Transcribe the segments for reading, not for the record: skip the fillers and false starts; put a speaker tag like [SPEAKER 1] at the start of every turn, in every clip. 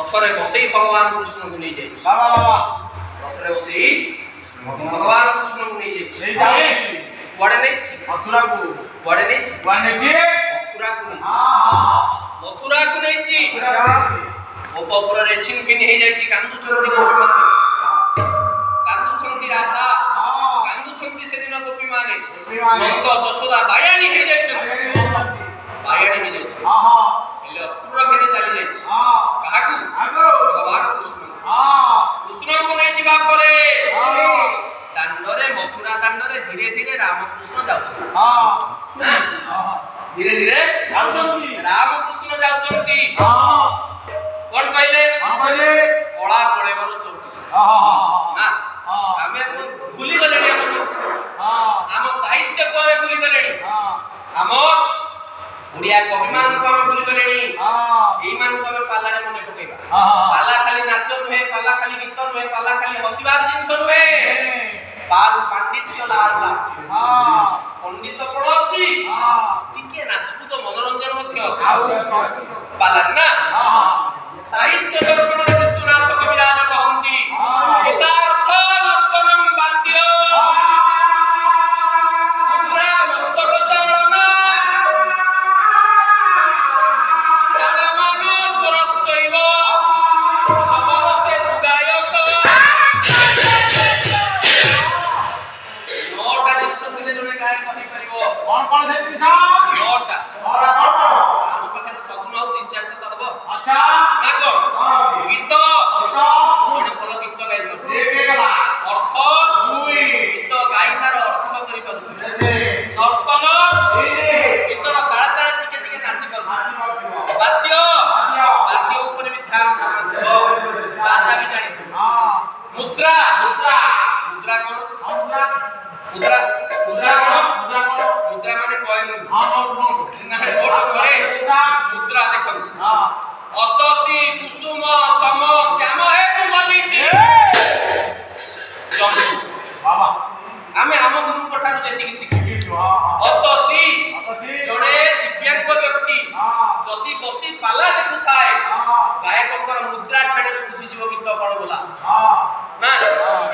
[SPEAKER 1] ରଥରେ ବସେଇ ଭଗବାନ କୃଷ୍ଣଙ୍କୁ ନେଇଯାଇଛି। ରଥରେ ବସେଇ ଭଗବାନ କୃଷ୍ଣଙ୍କୁ ନେଇଯାଇଛି। କୁଆଡେ ନେଇଛି? ମଥୁରାକୁ। କୁଆଡେ ନେଇଛି? ମଥୁରାକୁ ନେଇଛି। ମଥୁରାକୁ ନେଇଛି। ଗୋପପୁରରେ ଛିନଭିନ ହେଇଯାଇଛି। କାନ୍ଦୁଛନ୍ତି ଗୋପୀମାନେ, କାନ୍ଦୁଛନ୍ତି ରାଧା, କାନ୍ଦୁଛନ୍ତି ସେଦିନ ଗୋପୀମାନେ। ନନ୍ଦ ଯଶୋଦା ବାୟାଣୀ ହେଇଯାଇଛନ୍ତି, ବାୟାଣୀ ହେଇଯାଇଛନ୍ତି। ହେଲେ ଅକ୍ରୁର ଘେନି ଚାଲି ଯାଇଛି। କାହାକୁ? ଭଗବାନ କୃଷ୍ଣଙ୍କୁ। କୃଷ୍ଣଙ୍କୁ ନେଇ ଯିବା ପରେ ଦାଣ୍ଡରେ, ମଥୁରା ଦାଣ୍ଡରେ ଧୀରେ ଧୀରେ ରାମକୃଷ୍ଣ ଯାଉଛନ୍ତି। ଧୀରେ ଧୀରେ ରାମକୃଷ୍ଣ ଯାଉଛନ୍ତି। କଣ କହିଲେ? କଳା କଳେବର 34। ଆମେ ଭୁଲି ଗଲେଣି ଆମ ସଂସ୍କୃତି, ଆମ ସାହିତ୍ୟକୁ ଆମେ ଭୁଲି ଗଲେଣି, ଆମ ଓଡ଼ିଆ କବିମାନଙ୍କୁ ଆମେ ଭୁଲି ଗଲେଣି। ଏଇମାନଙ୍କୁ ଆମେ ପାଲାରେ ମନେ ପକେଇବା। ପାଲା ଖାଲି ନାଚ ନୁହେଁ, ପାଲା ଖାଲି ଗୀତ ନୁହେଁ, ପାଲା ଖାଲି ହସିବାର ଜିନିଷ ନୁହେଁ। ପାରୁ ପାଣ୍ଡିତ୍ୟ ଲାରୁ ଆସିଛି। ପଣ୍ଡିତ କଣ ଅଛି? ଟିକେ ନାଚକୁ ତ ମନୋରଞ୍ଜନ ମଧ୍ୟ ଅଛି ପାଲାରେ ନା। ସାହିତ୍ୟ ଦର୍ପଣରେ ବିଶ୍ୱନାଥ କବିରାଜ କହନ୍ତି, ଗୀତାର୍ଥ ଦର୍ପଣଂ ବାଦ୍ୟ ମୁଦ୍ରା ମସ୍ତକ ଚାଳନ ଚାଳମାନ ସ୍ୱରଶ୍ଚୈବ ନବରସେ ସୁଗାୟକ। 9ଟା ଜିନିଷ ଥିଲେ ଜଣେ ଗାୟକ ହେଇପାରିବ। କଣ କଣ ସେ ଜିନିଷ? 9ଟା। ଆମ ପାଖରେ ସବୁ ଆଉ 3-4ଟା ତ ହବ। ଆଚ୍ଛା ନା କଣ? ଗୀତ, ଜଣେ ଭଲ ଗୀତ ଗାଇପାରୁଥିବ। ଅର୍ଥ, ଗୀତ ଗାଇ ତାର ଅର୍ଥ କରିପାରୁଥିବ। ଦର୍ପଣ, ଗୀତର ତାଳେ ତାଳେ ଟିକେ ଟିକେ ନାଚି ପାରୁଥିବ। ବାଦ୍ୟ, ବାଦ୍ୟ ଉପରେ ବି ଧ୍ୟାନ ଥାଉଥିବ, ବାଜା ବି ଜାଣିଥିବ। ମୁଦ୍ରା, ମୁଦ୍ରା କଣ? ମୁଦ୍ରା, ମୁଦ୍ରା କଣ? ମୁଦ୍ରା ମାନେ କଏନ ନା ନୋଟ ପରେ ମୁଦ୍ରା ଦେଖନ୍ତୁ। ଅତସି କୁସୁମ ସମ ଶ୍ୟାମ ହେତୁ ଗଲିଟି। ଆମେ ଆମ ଗୁରୁଙ୍କ ଠାରୁ ଯେତିକି ଶିଖିଛୁ, ଅତସି ଜଣେ ଦିବ୍ୟାଙ୍ଗ ବ୍ୟକ୍ତି ଯଦି ବସି ପାଲା ଦେଖୁଥାଏ, ଗାୟକଙ୍କର ମୁଦ୍ରା ଠାଣିରେ ବୁଝିଯିବ ଗୀତ କଣ ବୋଲା ନା।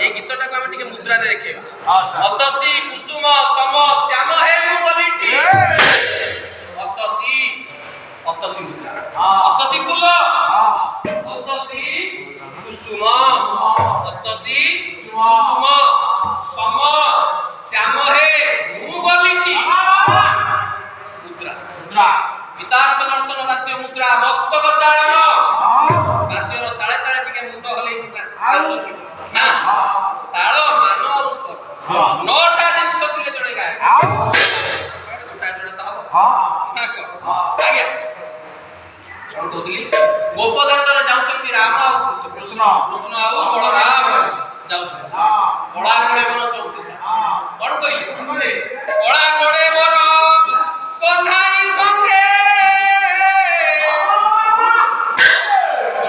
[SPEAKER 1] এই গীতটাকে আমি ଟିକେ মুদ্রাতে দেখেবা। অতসি কুসুম সম শ্যাম হেতু গলিটি। অতসি, অতসি মুদ্রা, অতসি ফুল, অতসি কুসুম, অতসি কুসুম সম শ্যাম হে মু গলিটি। মুদ্রা, মুদ্রা গীতার্থ নর্তন বাদ্য মুদ্রা মস্তক চালন। বাদ্যর তালে তালে টিকে মুন্ড হলেই নাচুছি না। তাଳ ମାନ ଆଉ ସ୍ୱର, 9ଟା ଜିନିଷ ଥିଲେ ଜଣେ ଗାୟକ। ଗୋଟାଏ ଜଣେ ତ ହବ। ଆଜ୍ଞା କଣ କହୁଥିଲି? ଗୋପଦାଣ୍ଡରେ ଯାଉଛନ୍ତି ରାମ ଆଉ କୃଷ୍ଣ, କୃଷ୍ଣ ଆଉ ବଳରାମ ଯାଉଛନ୍ତି। କଳା କଳେବର 34। କଣ କହିଲେ? କଳା କଳେବର କହ୍ନାଇ ସଙ୍ଗେ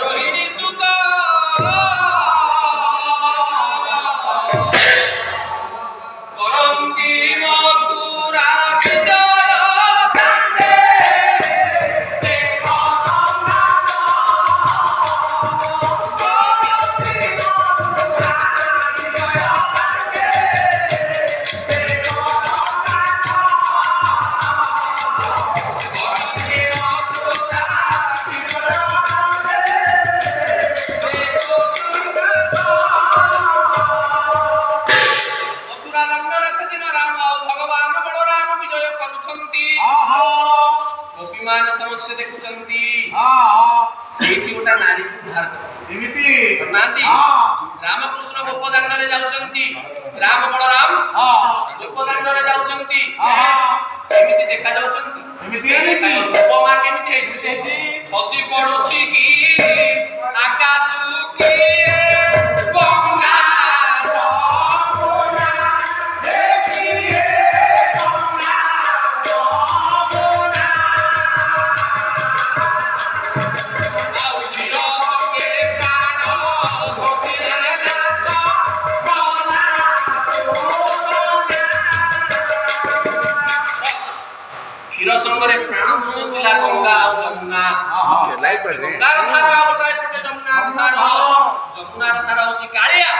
[SPEAKER 1] ରୋହିଣୀ ସୁତ କରନ୍ତି ମଥୁରା ବିଜୟ ସାଙ୍ଗେ। ଗୋପୀମାନେ ସମସ୍ତେ ଦେଖୁଛନ୍ତି। ସେଇଠି ଗୋଟା ନାରୀକୁ ବାହାର କରୁନାହାନ୍ତି। ରାମକୃଷ୍ଣ ଗୋପଦାଣ୍ଡରେ ଯାଉଛନ୍ତି, ରାମ ବଳରାମ ଗୋପଦାଣ୍ଡରେ ଯାଉଛନ୍ତି। କେମିତି ଦେଖା ଯାଉଛନ୍ତି? ଉପମା କେମିତି ହେଇଛି? ଖସି ପଡୁଛି କି ଆକାଶ କି ଗଙ୍ଗା ସଙ୍ଗରେ ପ୍ରାଣ ଶୋଷିଲା ଗଙ୍ଗା ଆଉ ଯମୁନା। ଗଙ୍ଗାର ଧାରା ଆଉ ଗୋଟାଏ ପଟେ ଯମୁନା। ଯମୁନାର ଧାରା ହଉଛି କାଳିଆ,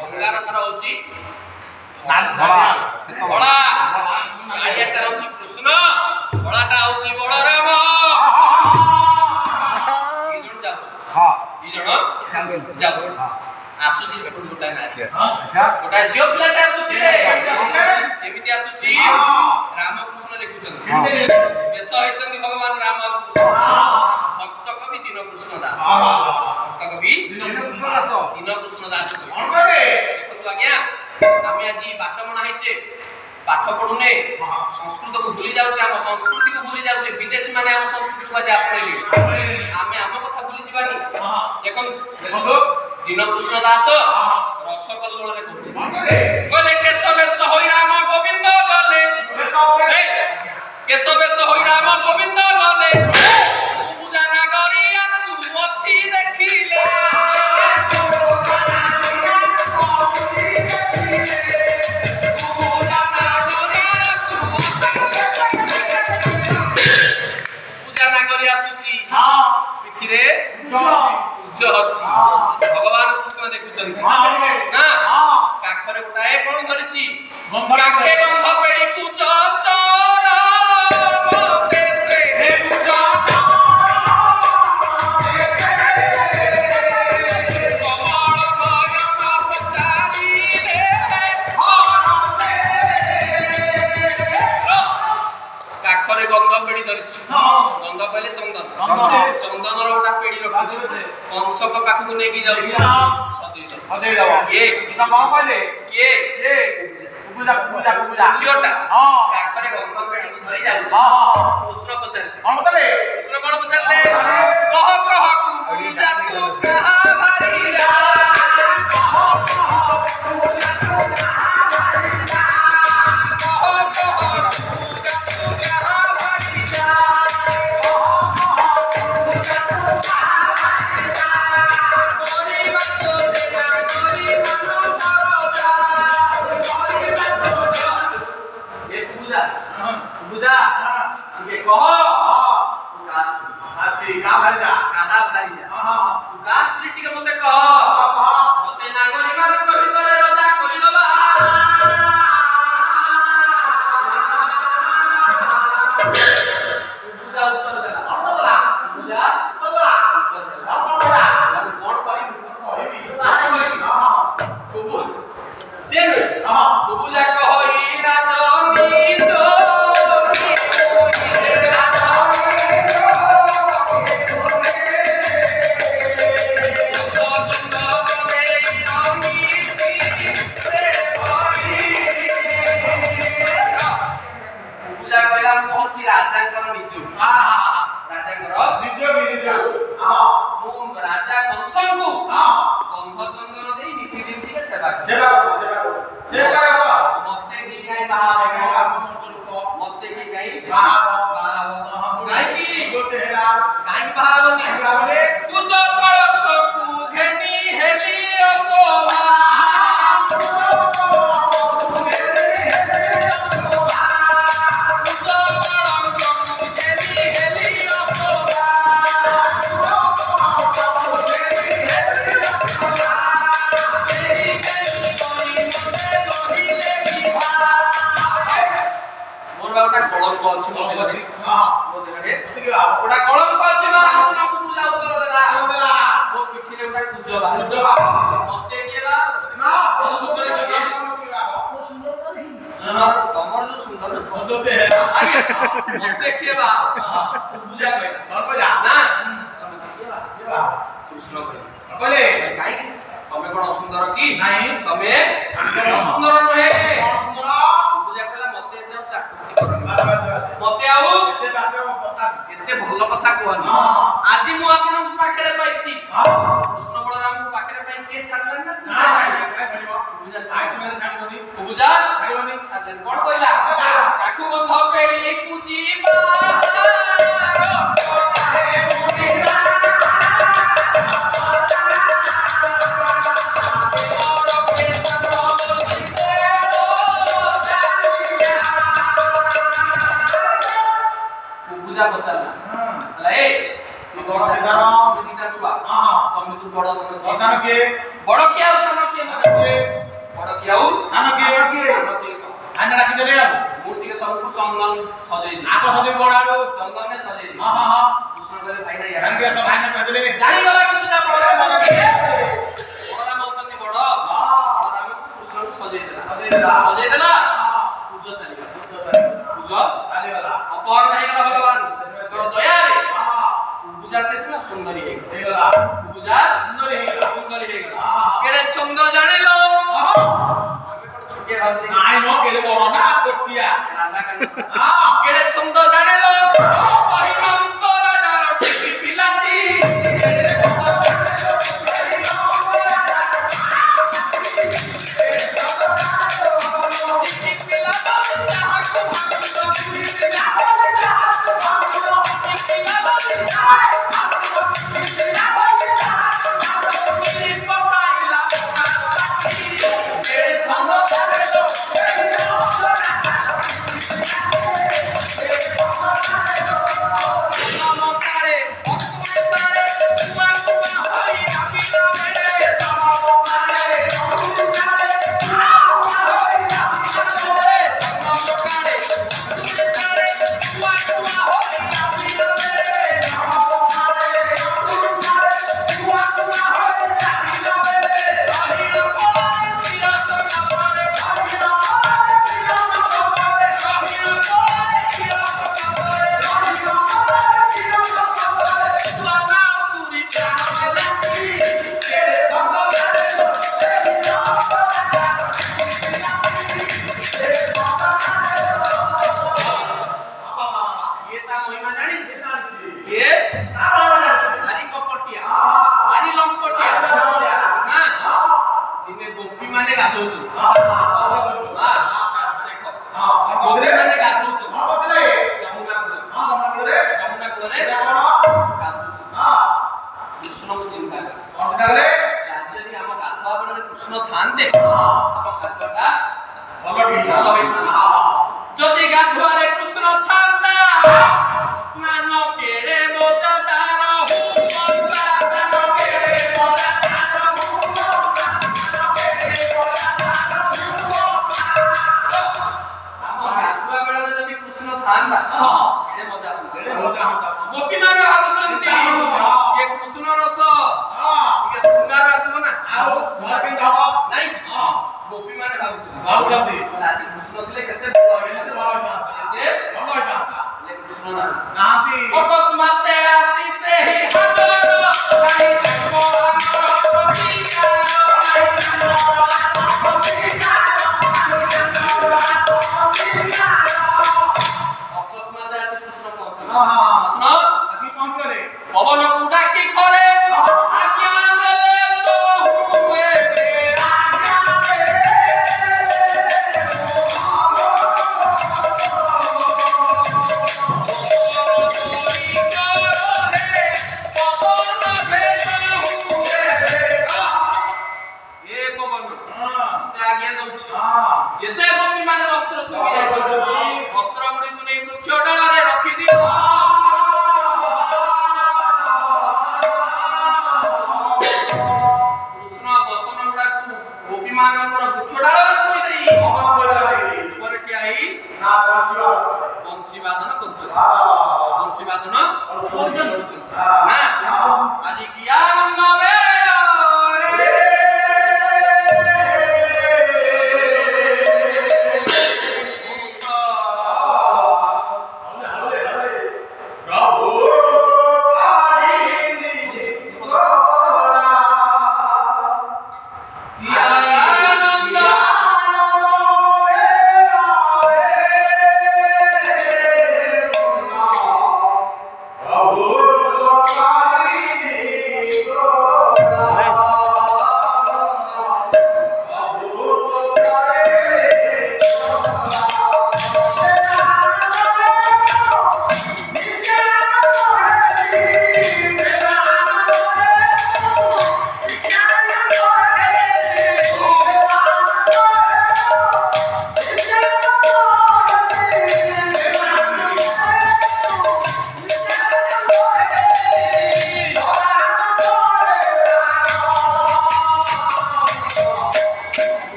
[SPEAKER 1] ଗଙ୍ଗାର ଧାରା ହଉଛି ଧଳା। କାଳିଆଟା ହଉଛି କୃଷ୍ଣ, ଧଳାଟା ହଉଛି ବଳରାମ। ଦି ଜଣ ଯାଉଛୁ। ଆସୁଛି ସେପଟୁ ଗୋଟାଏ ନାରୀ, ଗୋଟାଏ ଝିଅ ପିଲାଟା ଆସୁଛି। କେମିତି ଆସୁଛି? ରାମକୃଷ୍ଣ ଦେଖୁଛନ୍ତି, ବେଶ ହେଇଛନ୍ତି ଭଗବାନ ରାମ ଆଉ କୃଷ୍ଣ। ଭକ୍ତ କବି ଦୀନକୃଷ୍ଣ ଦାସ, ଭକ୍ତ କବି ଦୀନକୃଷ୍ଣ ଦାସ। ଦେଖନ୍ତୁ ଆଜ୍ଞା, ଆମେ ଆଜି ବାଟମଣା ହେଇଛେ, ପାଠ ପଢୁନେ, ସଂସ୍କୃତକୁ ଭୁଲି ଯାଉଛେ, ଆମ ସଂସ୍କୃତିକୁ ଭୁଲି ଯାଉଛେ। ବିଦେଶୀ ମାନେ ଆମ ସଂସ୍କୃତିକୁ ଆଜି ଆପଣେଇଲେ, ଆମେ ଆମ କଥା ଭୁଲି ଯିବାନି। ଦେଖନ୍ତୁ ଦୀନକୃଷ୍ଣ ଦାସ ରସକଲ୍ଲୋଳରେ କହୁଛି, କହିଲେ କେଶ ବେଶ ହୋଇ ରାମ ଗୋବିନ୍ଦ ଗଲେ, କେଶ ବେଶ ହୋଇ ରାମ ଗୋବିନ୍ଦ ଗଲେ, ପୂଜା ନାଗରୀ ଆସୁ ଅଛି ଦେଖିଲେ। ପୂଜା ନାଗରୀ ଆସୁଛି, ପିଠିରେ ପୂଜ ଅଛି। ଭଗବାନ କୃଷ୍ଣ ଦେଖୁଛନ୍ତି ନା, କାଖରେ ଗୋଟାଏ କଣ ଧରିଛି? କାଖେ ଗନ୍ଧ ପେଡିକୁ ଚଚର ମତେ ସେ କମଳ ନୟନ ପଚାରିଲେ କାଖରେ ଗନ୍ଧ ପେଡି ଧରିଛି। ଗନ୍ଧ କହିଲେ ଚନ୍ଦନ, ଚନ୍ଦନର ଗୋଟେ ପେଡି ରଖିଛି, କଂସଙ୍କ ପାଖକୁ ନେଇକି ଯାଉଛି ସଜେଇଦବ। କିଏ? ଝିଅଟା କାଖରେ ଗନ୍ଧ ପେଡିକୁ ଧରି ଯାଉଛି। କୃଷ୍ଣ ପଚାରିଲେ, କୃଷ୍ଣ କଣ ପଚାରିଲେ? କହ କହ ପୂଜା ତୁ କାହା ଭାରିଲା, ବଡ କେଦାର ଦିଟା ଛୁଆ ତମେ ତୁ ବଡ ସାନ କିଏ ବଡ କିଏ ଆଉ ସାନ କିଏ ବଡ କିଏ ଆଉ ସାନ କିଏ ଆନେ ଡାକି ଦେଲେ ଆଉ ମୁଁ ଟିକେ ତମକୁ ଚନ୍ଦନ ସଜେଇ ଦି ଆଗ ସଜେଇ ବଡ ଆଗ ଚନ୍ଦନରେ ସଜେଇ ଦି କୃଷ୍ଣ କହିଲେ ଭାଇ ନା ୟାର କେସ ଭାଇ ନା କହିଲେ ଜାଣି ଗଲା କିନ୍ତୁ ଯା ବଡ ମଉଚନ୍ତି ବଡ ବଡ କୃଷ୍ଣକୁ ସଜେଇ ଦେଲା ପୂଜ ଚାଲିଗଲା ଅପହରଣ ହେଇଗଲା ଭଗବାନଙ୍କର ଦୟାରେ ପୂଜା ସେଦିନ ସୁନ୍ଦରୀ ହେଇଗଲା ପୂଜା ସୁନ୍ଦରୀ ହେଇଗଲା କେଡେ ଛନ୍ଦ ଜାଣିଲ ନାଇଁ ମ କେଡେ ବଡ ନା ଛୋଟିଆ ରାଜା କେଡେ ଛନ୍ଦ ଜାଣିଲ କହିନନ୍ତ ରାଜାର ଠିକି ପିଲାଟି যদি গাধুয়ারে কৃষ্ণ থান্তা স্নান কেড়ে মজাদার যদি কৃষ্ণ থান্তা কেড়ে মজা গোপী মানে ভাবুଛନ୍ତି যে কৃষ্ণ রস ଟିକେ ଶୃଙ୍ଗାର ଆସିବ ନା ଆଉ ଘର କେମିତି ହବ ନାଇଁ ଗୋପୀ ମାନେ ଭାବୁଛନ୍ତି ଆଜି କୃଷ୍ଣ ଥିଲେ କେତେ ଭଲ ହେଇଥାନ୍ତା ହେଲେ କୃଷ୍ଣ ନାହାନ୍ତି ଅକସ୍ମାତେ ଆସି ସେହି ହାତର ନାଇଁ ତାଙ୍କ ଅକସ୍ମାତେ ଆସି କୃଷ୍ଣ ପହଞ୍ଚିଲେ ପବନକୁ ଡାକି ଖରେ ଆଜ୍ଞା ଦେଲେ ତ ହୁଏ ଯେତେ ଗୋପୀ ମାନେ ବସ୍ତ୍ର ଥୋଇ ଯାଇଛନ୍ତି ବସ୍ତ୍ର ଗୁଡିକୁ ନେଇ ବୃକ୍ଷ ଡାଳରେ ରଖିଦିଅ କୃଷ୍ଣ ବସନ ଗୁଡାକୁ ଗୋପୀ ମାନଙ୍କର ବୃକ୍ଷ ଡାଳରେ ଥୋଇ ଦେଇ ଉପରେ ଠିଆ ହେଇ ବଂଶୀ ବାଦନ କରୁଛନ୍ତି ବଂଶୀ ବାଦନ କରୁଛନ୍ତି ନା ଆଜି କି ଆନନ୍ଦ ବେଳରେ
[SPEAKER 2] Oh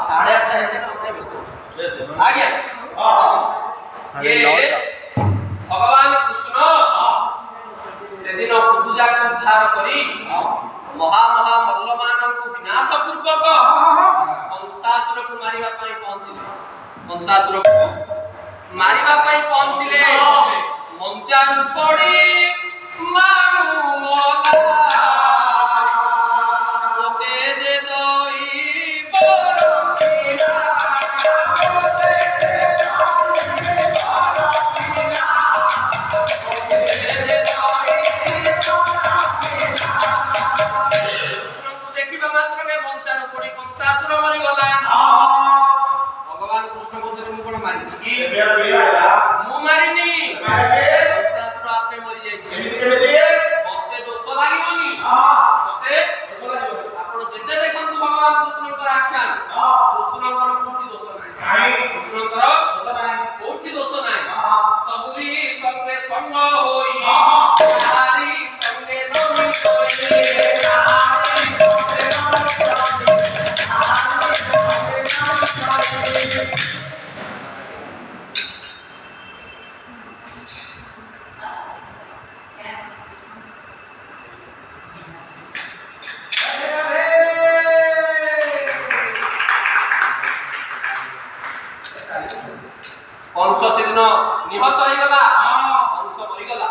[SPEAKER 1] 8:30 ହେଇଛି କୋଉଠି ବ୍ୟସ୍ତ ଆଜ୍ଞା ये भगवान कृष्ण सेदिन कुबुजाक उद्धार करी महा मल्लमान को विनाश पूर्वक कंसासुर को मारिबा पई पहुंचिले कंसासुर को मारिबा पई पहुंचिले मंचार पड़ी मामुला तेज दोई बरकीला भगवान कृष्ण को जब मुकोण मारिछि की मु मारिनी कंसासुर आपे मरि जाइछि मते दोष लागिवनी मते आपण जेते देखंतु भगवान कृष्ण को आख्यान कृष्ण को कोठी दोष नाही कृष्ण को दोष नाही कोठी दोष नाही सबुरी संगे संग होई हरि संगे नमित होई हरि संगे कंस सेदिन निहत हो गला कंस मरि गला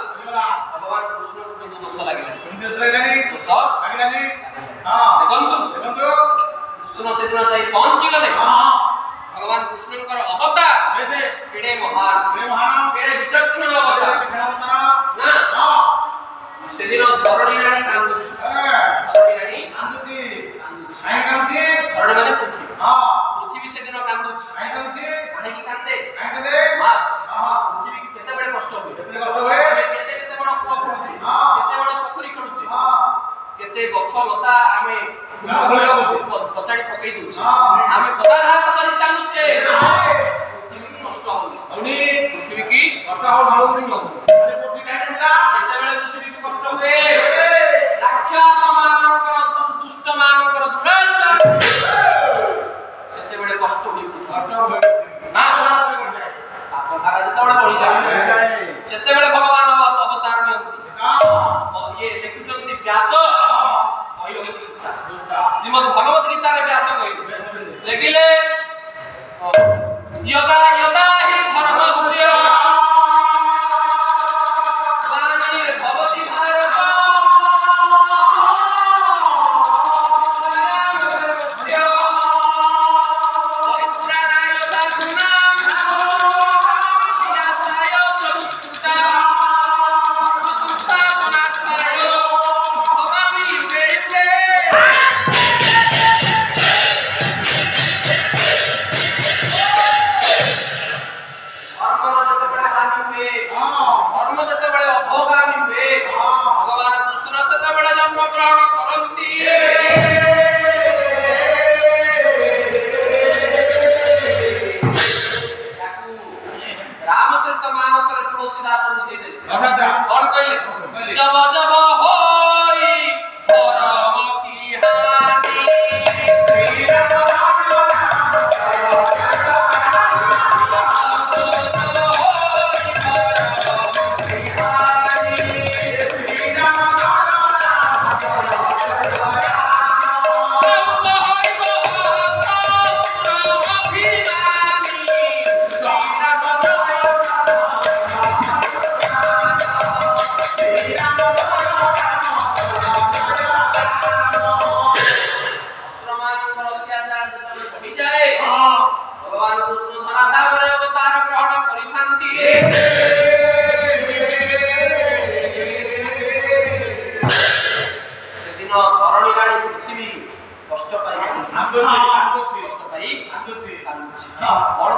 [SPEAKER 1] भगवान कृष्ण को किंतु दोष लागिला दोष लागिलानी देखंतु कृष्ण सेदिन जाई पहुंची गले भगवान कृष्ण कर अवतार केडे महान केडे विचक्षण अवतार ना सेदिन धरणी रानी कांदुछि धरणी रानी कांदुछि धरणी माने पृथ्वी सेदिन कांदुछि काहे की कांदे पृथ्वी केते बडे कष्ट होय केते बड कुआ पडुछि केते बड पोखरी खडुछि केते गछ लता आमे पचाड़ी पकई दउछि आमे पदाघात करि चालुछे पृथ्वी नष्ट होउनी पृथ्वी की नष्ट होउनी अरे पृथ्वी काहे केला केते बडे पृथ्वी की कष्ट होए राक्षस मानकर दुष्ट मानकर दुराचार केते बडे कष्ट होई ना आपन धारा जेतबडे बढ़ी जाय सेतेबेले भगवान अवतार नियंती ये देखुचंती व्यास श्रीमद् भगवत गीता रे व्यास कहि लेकिले यदा यदा हि धर्मस्य ग्लानिर्भवति भारत परित्राणाय साधूनां विनाशाय चतुष्कृता धर्मसंस्थापनार्थाय भवामि युगे युगे धर्म जेतेबेले अभोगामी हुए भगवान कृष्ण सेतेबेले जन्म ग्रहण करंती रामचरितमानस रे तुलसीदास बुझेइ देले अच्छा कोन कहले जब जब होई परम की हानि श्री राम भगवान कृष्ण धराधाम अवतार ग्रहण करिथांती सेदिन धरणी रानी पृथ्वी कष्ट पाई कष्ट पाई कौन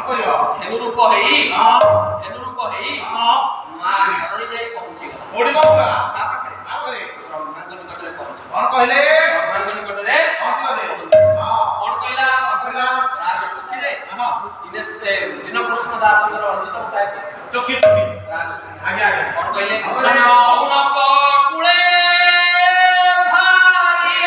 [SPEAKER 1] करियो धेनु रूप हेई मां धरणी जाई पहुंची गला ओडी बाबा का पाखरे ब्रह्मांड निकटरे पहुंची कौन कहले ब्रह्मांड निकटरे पहुंची गले कौन कहला राज चुखिले दिन कृष्ण दास अर्जित उठाए चुखी राज आगे आगे कौन कहले कौन कुले भारी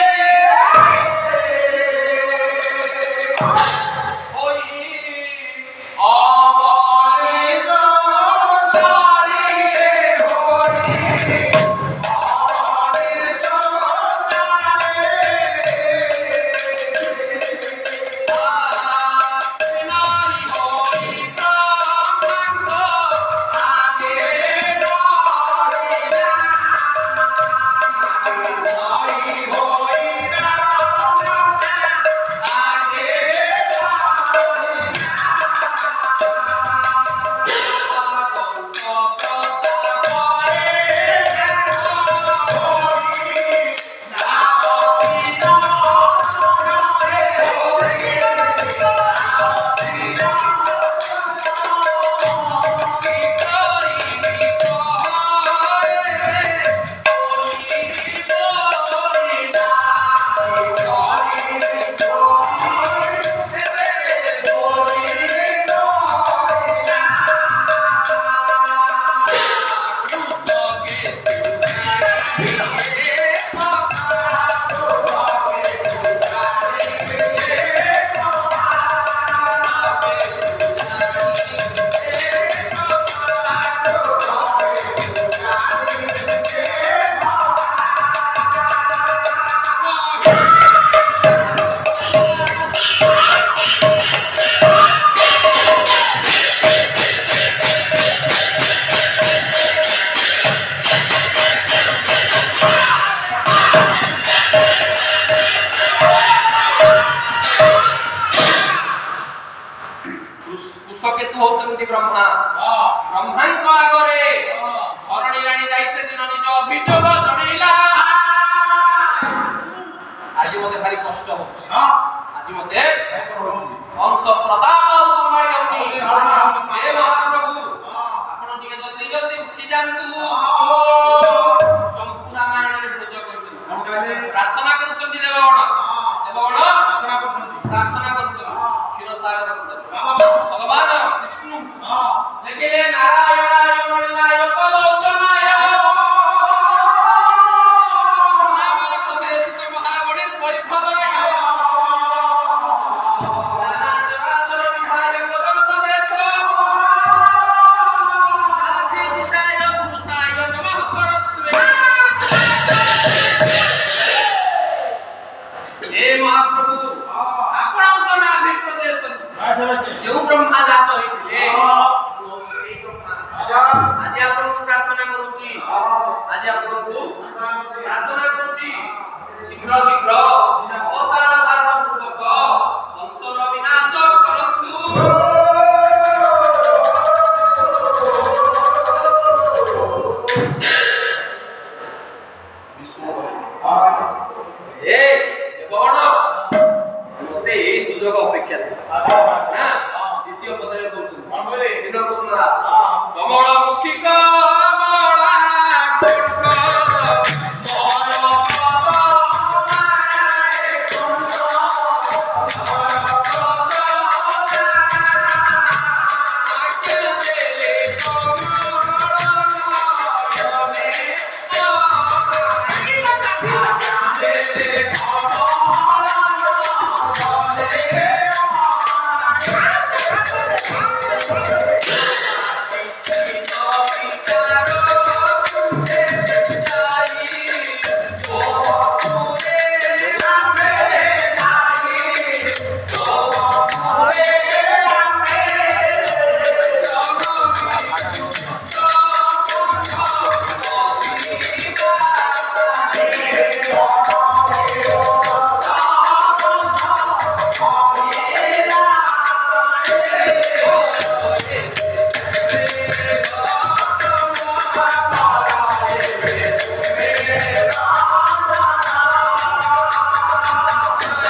[SPEAKER 1] କୁଶକେତୁ ହଉଛନ୍ତି ବ୍ରହ୍ମା। ବ୍ରହ୍ମାଙ୍କ ଆଗରେ ଧରଣୀ ରାଣୀ ଯାଇ ସେଦିନ ନିଜ ଅଭିଯୋଗ ଜଣେଇଲା। ଆଜି ମତେ ଭାରି କଷ୍ଟ ହଉଛି, ଆଜି ମତେ ବଂଶ ପ୍ରତାପ ଆଉ ସମ୍ଭାଳି ହଉନି। ହେ ମହାପ୍ରଭୁ, ଆପଣ ଟିକେ ଜଲ୍ଦି ଜଲ୍ଦି ଉଠି ଯାଆନ୍ତୁ। ଚମ୍ପୁ ରାମାୟଣରେ ଭୋଜ କରିଛନ୍ତି, ପ୍ରାର୍ଥନା କରୁଛନ୍ତି ଦେବଗଣ। ଦେବଗଣ ପ୍ରାର୍ଥନା କରୁଛନ୍ତି କ୍ଷୀରସାଗର କୂଳରେ। ଭଗବାନ ବିଷ୍ଣୁ ଲେଖିଲେ ନାରାୟଣାୟ ମଣିନାୟ କଲୋଚନାୟ ନାମକଶେଷ ମହାମଣି ବୈଭବାୟ ନାନାଚରାଚର ବିଧାୟକ ଜନ୍ମଦେଶ ନାଥିଜିତାୟ ପୁରୁଷାୟ ନମଃ ପରସ୍ମୈ। हे महाप्रभु, ଆପଣଙ୍କ ନାଭି ପ୍ରଦେଶରେ ଯେଉଁ ବ୍ରହ୍ମା ଜାତ ହୋଇଥିଲେ ସେଇ ବ୍ରହ୍ମା ଆଜି ଆପଣଙ୍କୁ ପ୍ରାର୍ଥନା କରୁଛି, ଆଜି ଆପଣଙ୍କୁ ପ୍ରାର୍ଥନା କରୁଛି। ଶୀଘ୍ର ଶୀଘ୍ର ଅବତାର ଧାରଣ ପୂର୍ବକ ବଂଶର ବିନାଶ କରନ୍ତୁ। ବିଷ୍ଣୁ ଦେବଗଣ, ମତେ ଏଇ ସୁଯୋଗ ଅପେକ୍ଷା ଥିଲା ନା। ଦ୍ୱିତୀୟ ପଦରେ କହୁଛନ୍ତି ଦିନକୁ ଶୁଣ